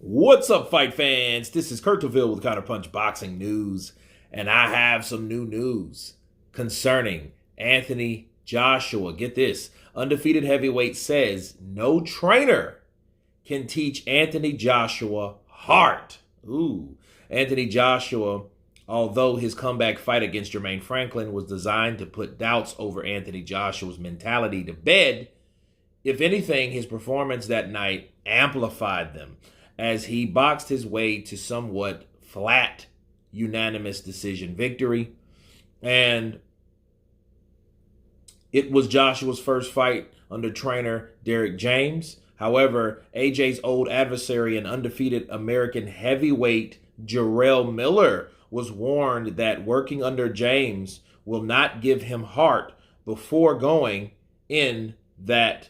What's up, fight fans? This is Kurt DeVille with Counterpunch Boxing News, and I have some new news concerning Anthony Joshua. Get this. Undefeated heavyweight says no trainer can teach Anthony Joshua heart. Anthony Joshua, although his comeback fight against Jermaine Franklin was designed to put doubts over Anthony Joshua's mentality to bed, if anything, his performance that night amplified them, as he boxed his way to somewhat flat unanimous decision victory. And it was Joshua's first fight under trainer Derrick James. However, AJ's old adversary and undefeated American heavyweight Jarrell Miller was warned that working under James will not give him heart before going in that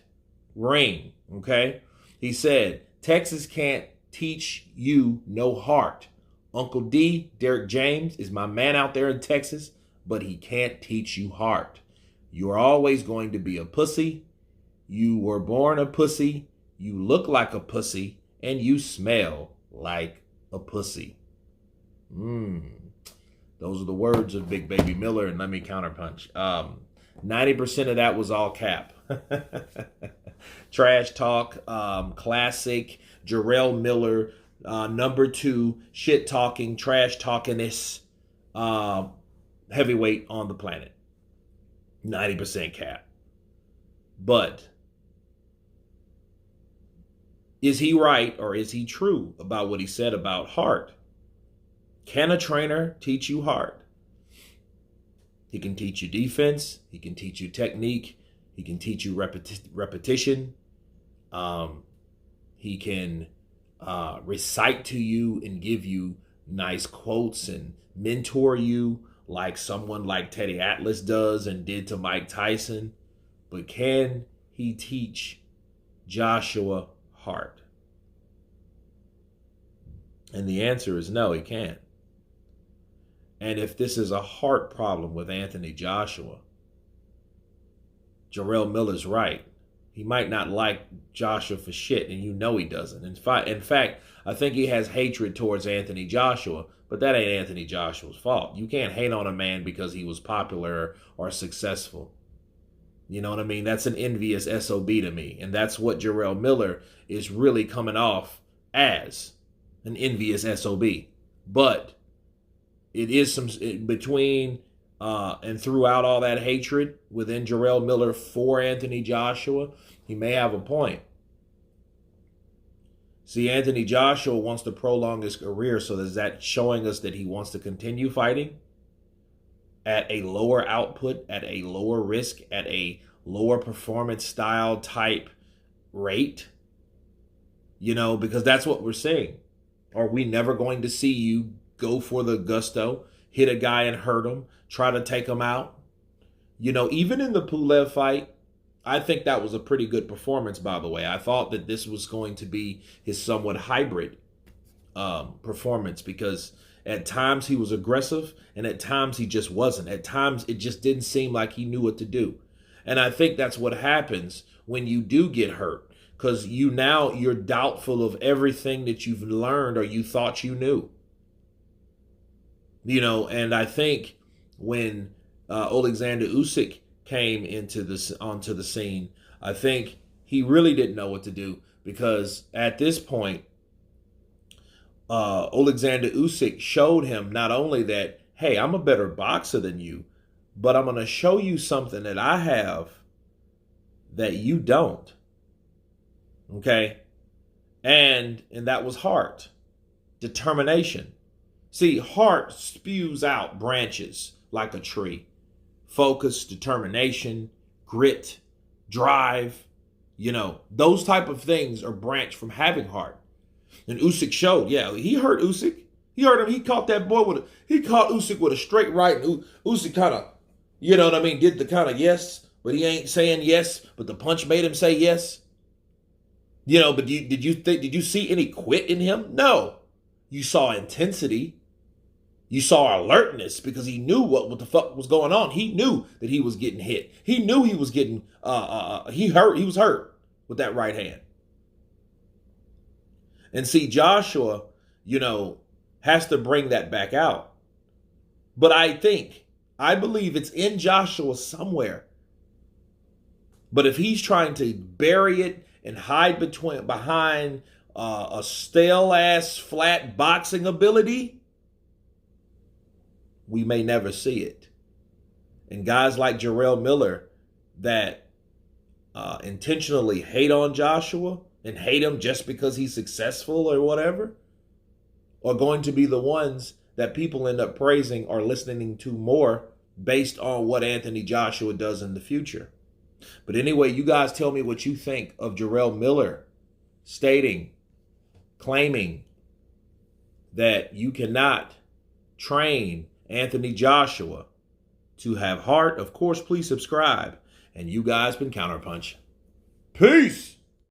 ring. Okay? He said, Texas can't teach you no heart. Uncle D, Derrick James, is my man out there in Texas, but he can't teach you heart. You are always going to be a pussy. You were born a pussy. You look like a pussy, and you smell like a pussy. Those are the words of Big Baby Miller, and let me counterpunch. 90% of that was all cap. Trash talk, classic Jarrell Miller, number 2, shit talking, trash talkingest heavyweight on the planet. 90% cap. But is he right or is he true about what he said about heart? Can a trainer teach you heart? He can teach you defense. He can teach you technique. He can teach you repetition. He can recite to you and give you nice quotes and mentor you like someone like Teddy Atlas does and did to Mike Tyson. But can he teach Joshua heart? And the answer is no, he can't. And if this is a heart problem with Anthony Joshua, Jarrell Miller's right. He might not like Joshua for shit, and you know he doesn't. In fact, I think he has hatred towards Anthony Joshua, but that ain't Anthony Joshua's fault. You can't hate on a man because he was popular or successful. You know what I mean? That's an envious SOB to me, and that's what Jarrell Miller is really coming off as, an envious SOB. But it is some between and throughout all that hatred within Jarrell Miller for Anthony Joshua, he may have a point. See, Anthony Joshua wants to prolong his career, so is that showing us that he wants to continue fighting at a lower output, at a lower risk, at a lower performance style type rate? You know, because that's what we're seeing. Are we never going to see you go for the gusto, hit a guy and hurt him, try to take him out? You know, even in the Pulev fight, I think that was a pretty good performance, by the way. I thought that this was going to be his somewhat hybrid performance, because at times he was aggressive and at times he just wasn't. At times it just didn't seem like he knew what to do. And I think that's what happens when you do get hurt, because you're doubtful of everything that you've learned or you thought you knew. You know, and I think when Alexander Usyk came onto the scene, I think he really didn't know what to do, because at this point, Alexander Usyk showed him not only that, hey, I'm a better boxer than you, but I'm going to show you something that I have that you don't. Okay? And that was heart, determination. See, heart spews out branches like a tree. Focus, determination, grit, drive, you know, those type of things are branched from having heart. And Usyk showed, he hurt Usyk. He hurt him. He caught that boy he caught Usyk with a straight right. And Usyk kind of, you know what I mean, did the kind of yes, but he ain't saying yes, but the punch made him say yes. You know, but did you see any quit in him? No. You saw intensity. You saw alertness, because he knew what the fuck was going on. He knew that he was getting hit. He knew he was getting, he was hurt with that right hand. And see, Joshua, has to bring that back out. But I believe it's in Joshua somewhere. But if he's trying to bury it and hide behind a stale ass flat boxing ability, we may never see it. And guys like Jarrell Miller that intentionally hate on Joshua and hate him just because he's successful or whatever, are going to be the ones that people end up praising or listening to more based on what Anthony Joshua does in the future. But anyway, you guys tell me what you think of Jarrell Miller claiming that you cannot train Anthony Joshua to have heart. Of course, please subscribe. And you guys been Counterpunch. Peace!